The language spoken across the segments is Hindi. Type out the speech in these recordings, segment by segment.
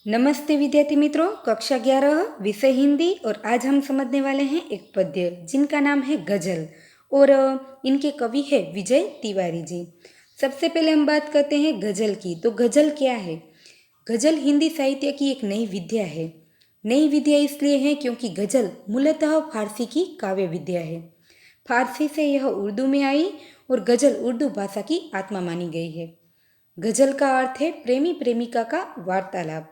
नमस्ते विद्यार्थी मित्रों, कक्षा 11 विषय हिंदी। और आज हम समझने वाले हैं एक पद्य जिनका नाम है गजल। और इनके कवि है विजय तिवारी जी। सबसे पहले हम बात करते हैं गजल की। तो गजल क्या है? गजल हिंदी साहित्य की एक नई विद्या है। नई विद्या इसलिए है क्योंकि गजल मूलतः फारसी की काव्य विद्या है। फारसी से यह उर्दू में आई और गजल उर्दू भाषा की आत्मा मानी गई है। गजल का अर्थ है प्रेमी प्रेमिका का वार्तालाप।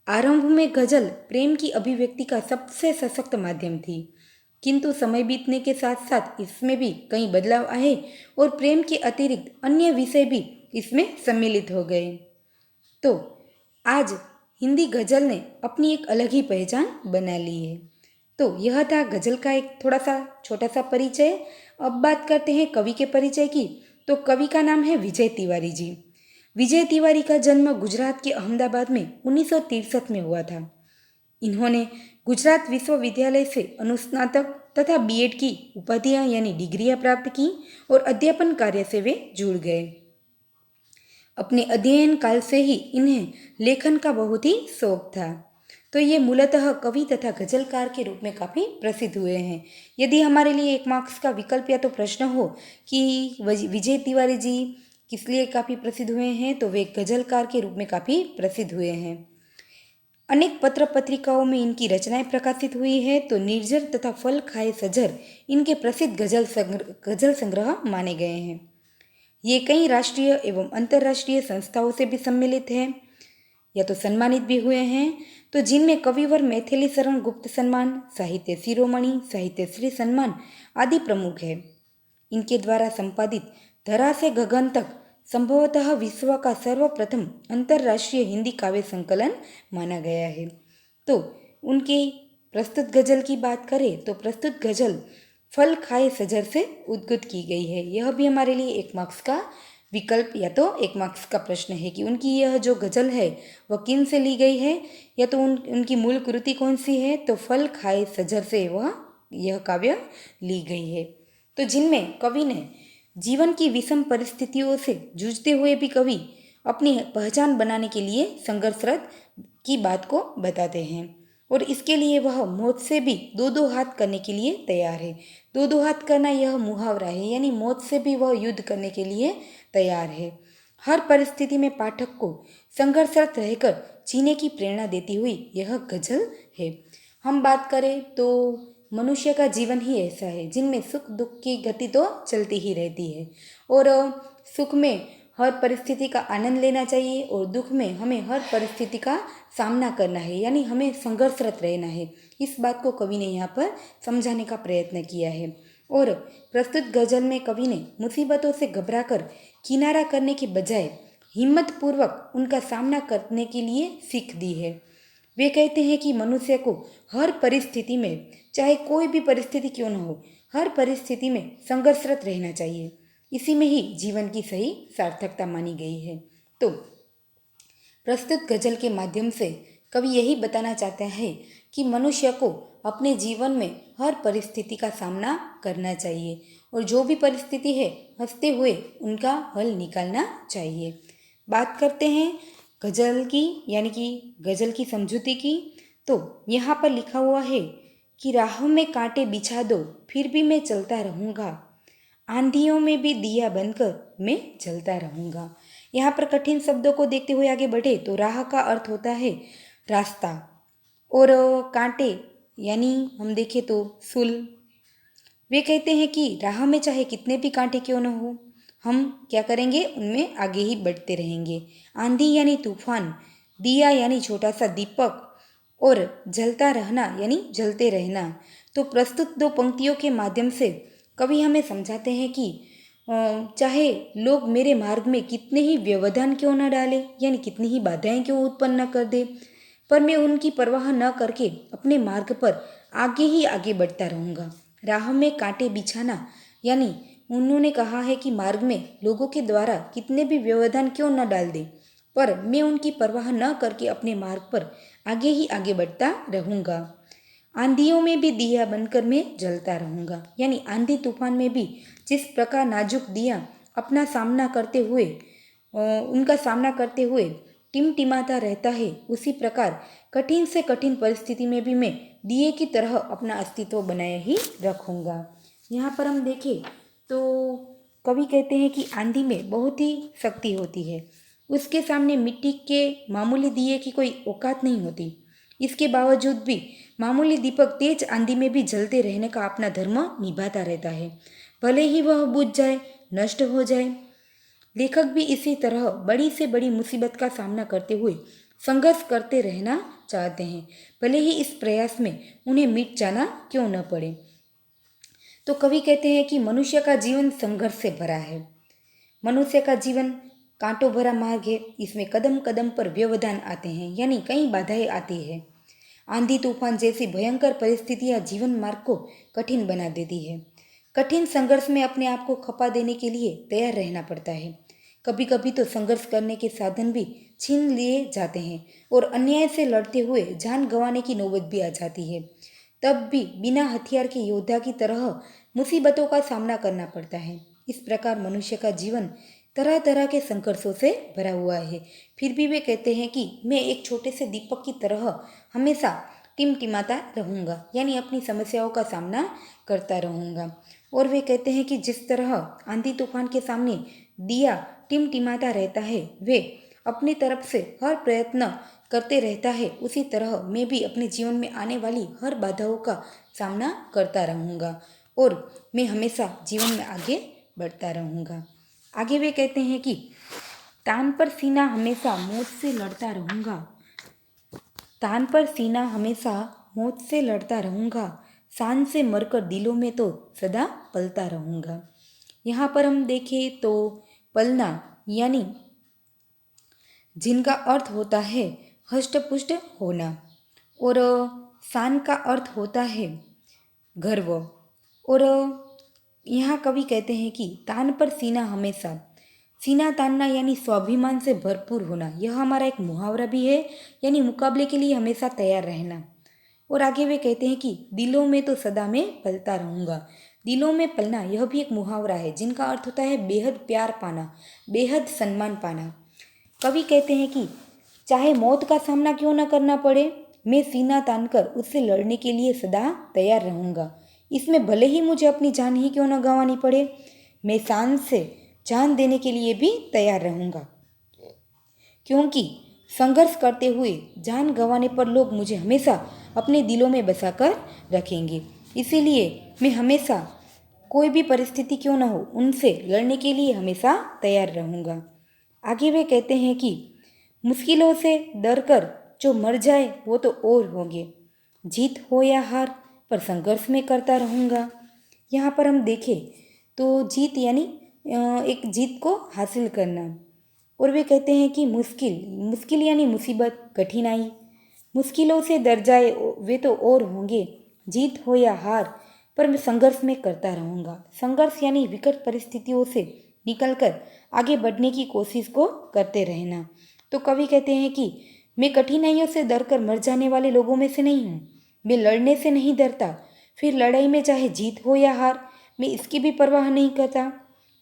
आरंभ में गजल प्रेम की अभिव्यक्ति का सबसे सशक्त माध्यम थी, किंतु समय बीतने के साथ साथ इसमें भी कई बदलाव आए और प्रेम के अतिरिक्त अन्य विषय भी इसमें सम्मिलित हो गए। तो आज हिंदी गजल ने अपनी एक अलग ही पहचान बना ली है। तो यह था गजल का एक थोड़ा सा छोटा सा परिचय। अब बात करते हैं कवि के परिचय की। तो कवि का नाम है विजय तिवारी जी। विजय तिवारी का जन्म गुजरात के अहमदाबाद में 1963 में हुआ था। इन्होंने गुजरात विश्वविद्यालय से अनुस्नातक तथा बीएड की उपाधियां यानी डिग्रियां प्राप्त की और अध्यापन कार्य से वे जुड़ गए। अपने अध्ययन काल से ही इन्हें लेखन का बहुत ही शौक था। तो ये मूलतः कवि तथा गजलकार के रूप में काफ़ी प्रसिद्ध हुए हैं। यदि हमारे लिए एक मार्क्स का विकल्प या तो प्रश्न हो कि विजय तिवारी जी किस लिए काफ़ी प्रसिद्ध हुए हैं, तो वे गजलकार के रूप में काफ़ी प्रसिद्ध हुए हैं। अनेक पत्र पत्रिकाओं में इनकी रचनाएं प्रकाशित हुई है। तो निर्जर तथा फल खाए सजर इनके प्रसिद्ध गजल संग्रह माने गए हैं। ये कई राष्ट्रीय एवं अंतर्राष्ट्रीय संस्थाओं से भी सम्मिलित हैं या तो सम्मानित भी हुए हैं। तो जिनमें कविवर मैथिली शरण गुप्त सम्मान, साहित्य शिरोमणि, साहित्य श्री सम्मान आदि प्रमुख है। इनके द्वारा संपादित धरा से गगन तक संभवतः विश्व का सर्वप्रथम अंतर्राष्ट्रीय हिंदी काव्य संकलन माना गया है। तो उनकी प्रस्तुत गजल की बात करें तो प्रस्तुत गजल फल खाए सजर से उद्गत की गई है। यह भी हमारे लिए एक मार्क्स का विकल्प या तो एक मार्क्स का प्रश्न है कि उनकी यह जो गजल है वह किन से ली गई है या तो उनकी मूल कृति कौन सी है। तो फल खाए सजर से वह यह काव्य ली गई है। तो जिनमें कवि ने जीवन की विषम परिस्थितियों से जूझते हुए भी कवि अपनी पहचान बनाने के लिए संघर्षरत की बात को बताते हैं और इसके लिए वह मौत से भी दो दो हाथ करने के लिए तैयार है। दो दो हाथ करना यह मुहावरा है, यानी मौत से भी वह युद्ध करने के लिए तैयार है। हर परिस्थिति में पाठक को संघर्षरत रहकर जीने की प्रेरणा देती हुई यह गजल है। हम बात करें तो मनुष्य का जीवन ही ऐसा है जिनमें सुख दुख की गति तो चलती ही रहती है और सुख में हर परिस्थिति का आनंद लेना चाहिए और दुख में हमें हर परिस्थिति का सामना करना है, यानी हमें संघर्षरत रहना है। इस बात को कवि ने यहाँ पर समझाने का प्रयत्न किया है। और प्रस्तुत गजल में कवि ने मुसीबतों से घबराकर किनारा करने के बजाय हिम्मतपूर्वक उनका सामना करने के लिए सीख दी है। वे कहते हैं कि मनुष्य को हर परिस्थिति में, चाहे कोई भी परिस्थिति क्यों न हो, हर परिस्थिति में संघर्षरत रहना चाहिए। इसी में ही जीवन की सही सार्थकता मानी गई है। तो प्रस्तुत गजल के माध्यम से कवि यही बताना चाहता है कि मनुष्य को अपने जीवन में हर परिस्थिति का सामना करना चाहिए और जो भी परिस्थिति है हंसते हुए उनका हल निकालना चाहिए। बात करते हैं गजल की, यानी कि गजल की समझूती की। तो यहाँ पर लिखा हुआ है कि राह में कांटे बिछा दो फिर भी मैं चलता रहूँगा, आंधियों में भी दिया बनकर मैं जलता रहूँगा। यहाँ पर कठिन शब्दों को देखते हुए आगे बढ़े तो राह का अर्थ होता है रास्ता और कांटे यानी हम देखें तो सूल। वे कहते हैं कि राह में चाहे कितने भी कांटे क्यों न हो, हम क्या करेंगे, उनमें आगे ही बढ़ते रहेंगे। आंधी यानी तूफान, दिया यानी छोटा सा दीपक और जलता रहना यानी जलते रहना। तो प्रस्तुत दो पंक्तियों के माध्यम से कवि हमें समझाते हैं कि चाहे लोग मेरे मार्ग में कितने ही व्यवधान क्यों न डालें, यानी कितनी ही बाधाएं क्यों उत्पन्न न कर दे, पर मैं उनकी परवाह न करके अपने मार्ग पर आगे ही आगे बढ़ता रहूँगा। राह में कांटे बिछाना यानी उन्होंने कहा है कि मार्ग में लोगों के द्वारा कितने भी व्यवधान क्यों न डाल दे, पर मैं उनकी परवाह न करके अपने मार्ग पर आगे ही आगे बढ़ता रहूँगा। आंधियों में भी दिया बनकर मैं जलता रहूँगा, यानी आंधी तूफान में भी जिस प्रकार नाजुक दिया अपना सामना करते हुए उनका सामना करते हुए टिमटिमाता रहता है, उसी प्रकार कठिन से कठिन परिस्थिति में भी मैं दिए की तरह अपना अस्तित्व बनाए ही रखूँगा। यहाँ पर हम देखें तो कवि कहते हैं कि आंधी में बहुत ही शक्ति होती है, उसके सामने मिट्टी के मामूली दिए की कोई औकात नहीं होती। इसके बावजूद भी मामूली दीपक तेज आंधी में भी जलते रहने का अपना धर्म निभाता रहता है, भले ही वह बुझ जाए, नष्ट हो जाए। लेखक भी इसी तरह बड़ी से बड़ी मुसीबत का सामना करते हुए संघर्ष करते रहना चाहते हैं, भले ही इस प्रयास में उन्हें मिट जाना क्यों न पड़े। तो कवि कहते हैं कि मनुष्य का जीवन संघर्ष से भरा है। मनुष्य का जीवन कांटों भरा मार्ग है, इसमें कदम कदम पर व्यवधान आते हैं, यानी कई बाधाएं आती है। आंधी तूफान जैसी भयंकर परिस्थितियां जीवन मार्ग को कठिन बना देती है। कठिन संघर्ष में अपने आप को खपा देने के लिए तैयार रहना पड़ता है। कभी कभी तो संघर्ष करने के साधन भी छीन लिए जाते हैं और अन्याय से लड़ते हुए जान गंवाने की नौबत भी आ जाती है। तब भी बिना हथियार के योद्धा की तरह मुसीबतों का सामना करना पड़ता है। इस प्रकार मनुष्य का जीवन तरह तरह के संघर्षों से भरा हुआ है। फिर भी वे कहते हैं कि मैं एक छोटे से दीपक की तरह हमेशा टिमटिमाता रहूँगा, यानी अपनी समस्याओं का सामना करता रहूँगा। और वे कहते हैं कि जिस तरह आंधी तूफान के सामने दिया टिमटिमाता रहता है, वे अपनी तरफ से हर प्रयत्न करते रहता है, उसी तरह मैं भी अपने जीवन में आने वाली हर बाधाओं का सामना करता रहूँगा और मैं हमेशा जीवन में आगे बढ़ता रहूँगा। आगे वे कहते हैं कि तान पर सीना हमेशा मौत से लड़ता रहूँगा, तान पर सीना हमेशा मौत से लड़ता रहूँगा, शान से मरकर दिलों में तो सदा पलता रहूँगा। यहाँ पर हम देखें तो पलना यानी जिनका अर्थ होता है हष्टपुष्ट होना और शान का अर्थ होता है गर्व। और यहाँ कवि कहते हैं कि तान पर सीना हमेशा, सीना तानना यानी स्वाभिमान से भरपूर होना, यह हमारा एक मुहावरा भी है, यानी मुकाबले के लिए हमेशा तैयार रहना। और आगे वे कहते हैं कि दिलों में तो सदा मैं पलता रहूँगा। दिलों में पलना यह भी एक मुहावरा है जिनका अर्थ होता है बेहद प्यार पाना, बेहद सम्मान पाना। कवि कहते हैं कि चाहे मौत का सामना क्यों न करना पड़े, मैं सीना तानकर उससे लड़ने के लिए सदा तैयार रहूँगा। इसमें भले ही मुझे अपनी जान ही क्यों न गंवानी पड़े, मैं शान से जान देने के लिए भी तैयार रहूँगा, क्योंकि संघर्ष करते हुए जान गंवाने पर लोग मुझे हमेशा अपने दिलों में बसाकर रखेंगे। इसीलिए मैं हमेशा कोई भी परिस्थिति क्यों न हो, उनसे लड़ने के लिए हमेशा तैयार रहूँगा। आगे वे कहते हैं कि मुश्किलों से डर कर जो मर जाए वो तो और होंगे, जीत हो या हार पर संघर्ष में करता रहूँगा। यहाँ पर हम देखें तो जीत यानी एक जीत को हासिल करना। और वे कहते हैं कि मुश्किल यानी मुसीबत, कठिनाई, मुश्किलों से डर जाए वे तो और होंगे, जीत हो या हार पर मैं संघर्ष में करता रहूँगा। संघर्ष यानी विकट परिस्थितियों से निकलकर आगे बढ़ने की कोशिश को करते रहना। तो कवि कहते हैं कि मैं कठिनाइयों से डर कर मर जाने वाले लोगों में से नहीं हूँ, मैं लड़ने से नहीं डरता, फिर लड़ाई में चाहे जीत हो या हार मैं इसकी भी परवाह नहीं करता।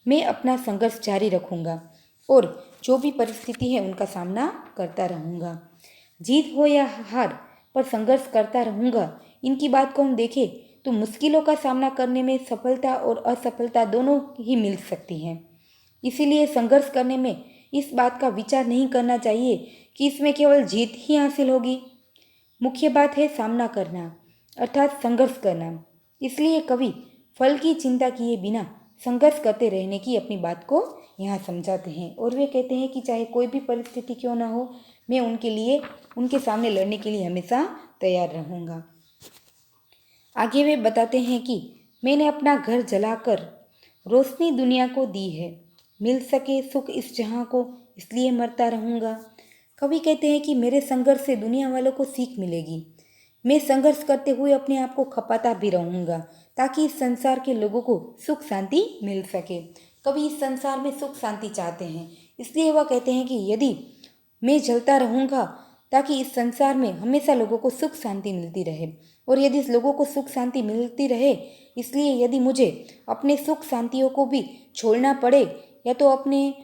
मैं अपना संघर्ष जारी रखूँगा और जो भी परिस्थिति है उनका सामना करता रहूँगा। जीत हो या हार पर संघर्ष करता रहूँगा, इनकी बात को हम देखें तो मुश्किलों का सामना करने में सफलता और असफलता दोनों ही मिल सकती हैं। इसीलिए संघर्ष करने में इस बात का विचार नहीं करना चाहिए कि इसमें केवल जीत ही हासिल होगी। मुख्य बात है सामना करना, अर्थात संघर्ष करना। इसलिए कवि फल की चिंता किए बिना संघर्ष करते रहने की अपनी बात को यहाँ समझाते हैं। और वे कहते हैं कि चाहे कोई भी परिस्थिति क्यों ना हो, मैं उनके सामने लड़ने के लिए हमेशा तैयार रहूँगा। आगे वे बताते हैं कि मैंने अपना घर जलाकर रोशनी दुनिया को दी है, मिल सके सुख इस जहाँ को, इसलिए मरता रहूँगा। कवि कहते हैं कि मेरे संघर्ष से दुनिया वालों को सीख मिलेगी। मैं संघर्ष करते हुए अपने आप को खपाता भी रहूँगा ताकि इस संसार के लोगों को सुख शांति मिल सके। कवि इस संसार में सुख शांति चाहते हैं, इसलिए वह कहते हैं कि यदि मैं जलता रहूँगा ताकि इस संसार में हमेशा लोगों को सुख शांति मिलती रहे, और यदि इस लोगों को सुख शांति मिलती रहे, इसलिए यदि मुझे अपने सुख शांतियों को भी छोड़ना पड़े या तो अपने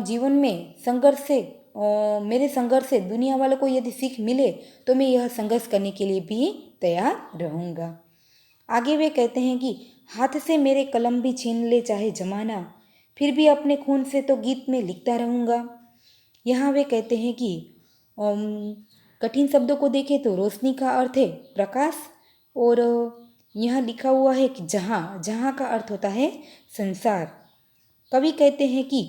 जीवन में संघर्ष से मेरे संघर्ष से दुनिया वालों को यदि सीख मिले तो मैं यह संघर्ष करने के लिए भी तैयार रहूँगा। आगे वे कहते हैं कि हाथ से मेरे कलम भी छीन ले चाहे जमाना, फिर भी अपने खून से तो गीत में लिखता रहूँगा। यहाँ वे कहते हैं कि कठिन शब्दों को देखें तो रोशनी का अर्थ है प्रकाश, और यहाँ लिखा हुआ है कि जहाँ, जहाँ का अर्थ होता है संसार। कवि कहते हैं कि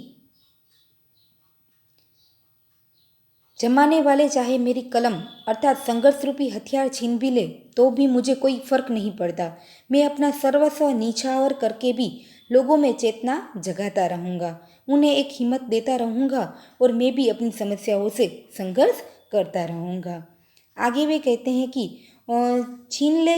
जमाने वाले चाहे मेरी कलम अर्थात संघर्ष रूपी हथियार छीन भी ले तो भी मुझे कोई फर्क नहीं पड़ता। मैं अपना सर्वस्व नीछावर करके भी लोगों में चेतना जगाता रहूँगा, उन्हें एक हिम्मत देता रहूँगा और मैं भी अपनी समस्याओं से संघर्ष करता रहूँगा। आगे वे कहते हैं कि छीन ले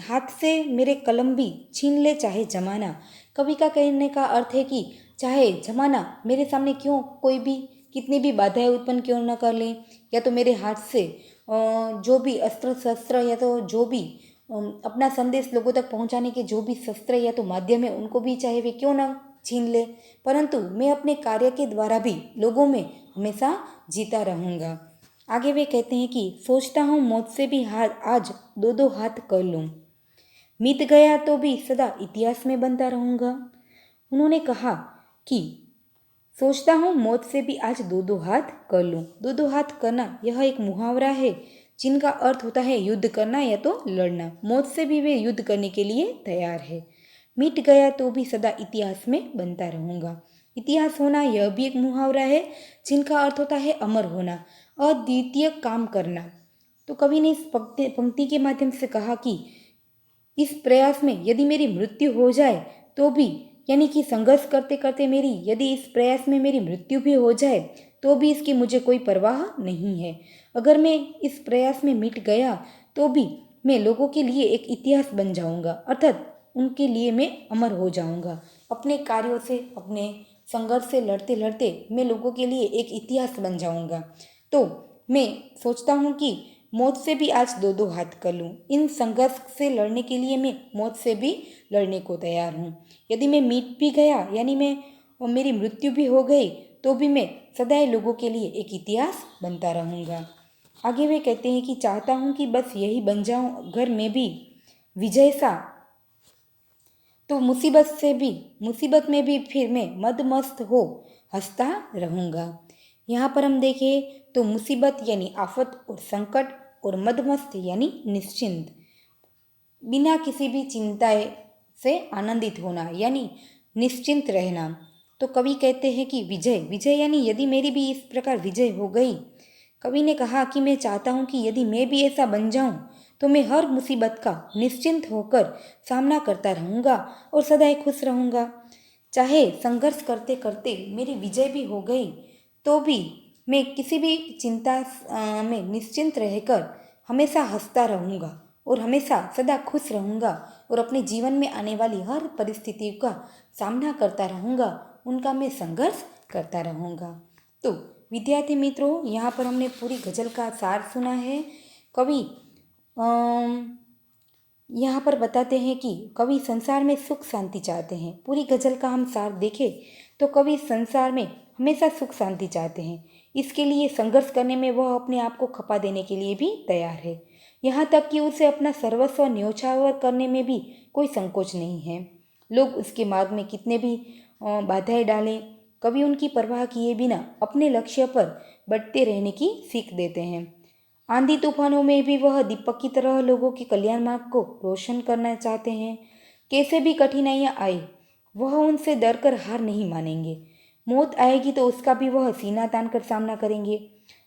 हाथ से मेरे कलम भी छीन ले चाहे जमाना। कवि का कहने का अर्थ है कि चाहे जमाना मेरे सामने क्यों कोई भी कितनी भी बाधाएं उत्पन्न क्यों न कर लें, या तो मेरे हाथ से जो भी अस्त्र शस्त्र या तो जो भी अपना संदेश लोगों तक पहुंचाने के जो भी शस्त्र या तो माध्यम है उनको भी चाहे वे क्यों ना छीन ले, परंतु मैं अपने कार्य के द्वारा भी लोगों में हमेशा जीता रहूँगा। आगे वे कहते हैं कि सोचता हूँ मौत से भी आज दो दो हाथ कर लूँ, मिट गया तो भी सदा इतिहास में बनता रहूँगा। उन्होंने कहा कि सोचता हूँ मौत से भी आज दो दो हाथ कर लूँ। दो दो हाथ करना यह एक मुहावरा है जिनका अर्थ होता है युद्ध करना या तो लड़ना। मौत से भी वे युद्ध करने के लिए तैयार है। मिट गया तो भी सदा इतिहास में बनता रहूँगा। इतिहास होना यह भी एक मुहावरा है जिनका अर्थ होता है अमर होना, अद्वितीय काम करना। तो कवि ने इस पंक्ति के माध्यम से कहा कि इस प्रयास में यदि मेरी मृत्यु हो जाए तो भी, यानी कि संघर्ष करते करते मेरी यदि इस प्रयास में मेरी मृत्यु भी हो जाए तो भी इसकी मुझे कोई परवाह नहीं है। अगर मैं इस प्रयास में मिट गया तो भी मैं लोगों के लिए एक इतिहास बन जाऊंगा, अर्थात उनके लिए मैं अमर हो जाऊंगा। अपने कार्यों से, अपने संघर्ष से लड़ते लड़ते मैं लोगों के लिए एक इतिहास बन जाऊंगा। तो मैं सोचता हूँ कि मौत से भी आज दो दो हाथ कर लूँ। इन संघर्ष से लड़ने के लिए मैं मौत से भी लड़ने को तैयार हूँ। यदि मैं मिट भी गया, यानी मैं मेरी मृत्यु भी हो गई, तो भी मैं सदैव लोगों के लिए एक इतिहास बनता रहूँगा। आगे वे कहते हैं कि चाहता हूँ कि बस यही बन जाऊँ अगर मैं भी विजय सा, तो मुसीबत में भी फिर मैं मदमस्त हो हंसता रहूँगा। यहाँ पर हम देखें तो मुसीबत यानी आफत और संकट, और मदमस्त यानी निश्चिंत, बिना किसी भी चिंताए से आनंदित होना यानी निश्चिंत रहना। तो कवि कहते हैं कि विजय यानी यदि मेरी भी इस प्रकार विजय हो गई। कवि ने कहा कि मैं चाहता हूँ कि यदि मैं भी ऐसा बन जाऊँ तो मैं हर मुसीबत का निश्चिंत होकर सामना करता रहूँगा और सदैव खुश रहूँगा। चाहे संघर्ष करते करते मेरी विजय भी हो गई तो भी मैं किसी भी चिंता में निश्चिंत रहकर हमेशा हंसता रहूँगा और हमेशा सदा खुश रहूँगा और अपने जीवन में आने वाली हर परिस्थिति का सामना करता रहूँगा, उनका मैं संघर्ष करता रहूँगा। तो विद्यार्थी मित्रों, यहाँ पर हमने पूरी गज़ल का सार सुना है। कवि यहाँ पर बताते हैं कि कवि संसार में सुख शांति चाहते हैं। पूरी गज़ल का हम सार देखें तो कवि संसार में हमेशा सुख शांति चाहते हैं। इसके लिए संघर्ष करने में वह अपने आप को खपा देने के लिए भी तैयार है। यहाँ तक कि उसे अपना सर्वस्व न्योछावर करने में भी कोई संकोच नहीं है। लोग उसके मार्ग में कितने भी बाधाएं डालें, कवि उनकी परवाह किए बिना अपने लक्ष्य पर बढ़ते रहने की सीख देते हैं। आंधी तूफानों में भी वह दीपक की तरह लोगों के कल्याण मार्ग को रोशन करना चाहते हैं। कैसे भी कठिनाइयाँ आए वह उनसे डर कर हार नहीं मानेंगे। मौत आएगी तो उसका भी वह सीना तान कर सामना करेंगे।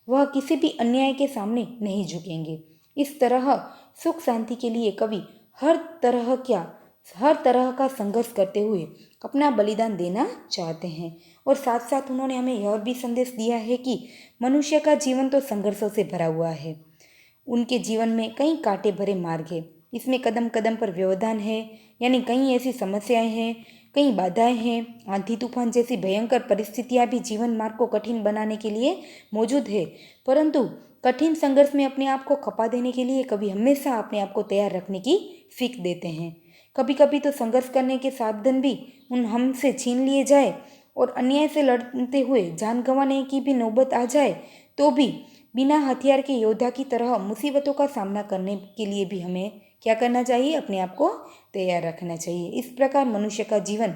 वह किसी भी अन्याय के सामने नहीं झुकेंगे। इस तरह सुख शांति के लिए कवि हर तरह का संघर्ष करते हुए अपना बलिदान देना चाहते हैं। और साथ साथ उन्होंने हमें यह भी संदेश दिया है कि मनुष्य का जीवन तो संघर्षों से भरा हुआ है। उनके जीवन में कई कांटे भरे मार्ग है, इसमें कदम कदम पर व्यवधान है, यानी कई ऐसी समस्याएं हैं, कई बाधाएं हैं। आंधी तूफान जैसी भयंकर परिस्थितियां भी जीवन मार्ग को कठिन बनाने के लिए मौजूद है, परंतु कठिन संघर्ष में अपने आप को खपा देने के लिए कभी हमेशा अपने आप को तैयार रखने की सीख देते हैं। कभी कभी तो संघर्ष करने के साधन भी हमसे छीन लिए जाए और अन्याय से लड़ते हुए जान गंवाने की भी नौबत आ जाए तो भी बिना हथियार के योद्धा की तरह मुसीबतों का सामना करने के लिए भी हमें क्या करना चाहिए, अपने आप को तैयार रखना चाहिए। इस प्रकार मनुष्य का जीवन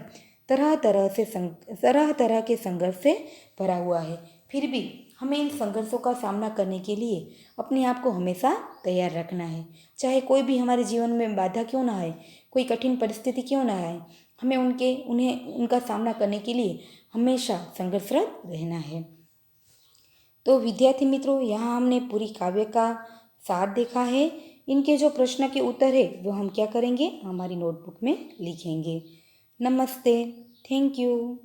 तरह तरह के संघर्ष से भरा हुआ है, फिर भी हमें इन संघर्षों का सामना करने के लिए अपने आप को हमेशा तैयार रखना है। चाहे कोई भी हमारे जीवन में बाधा क्यों ना आए, कोई कठिन परिस्थिति क्यों ना आए, हमें उनका सामना करने के लिए हमेशा संघर्षरत रहना है। तो विद्यार्थी मित्रों, यहाँ हमने पूरी काव्य का सार देखा है। इनके जो प्रश्न के उत्तर है वो हम क्या करेंगे, हमारी नोटबुक में लिखेंगे। नमस्ते। Thank you.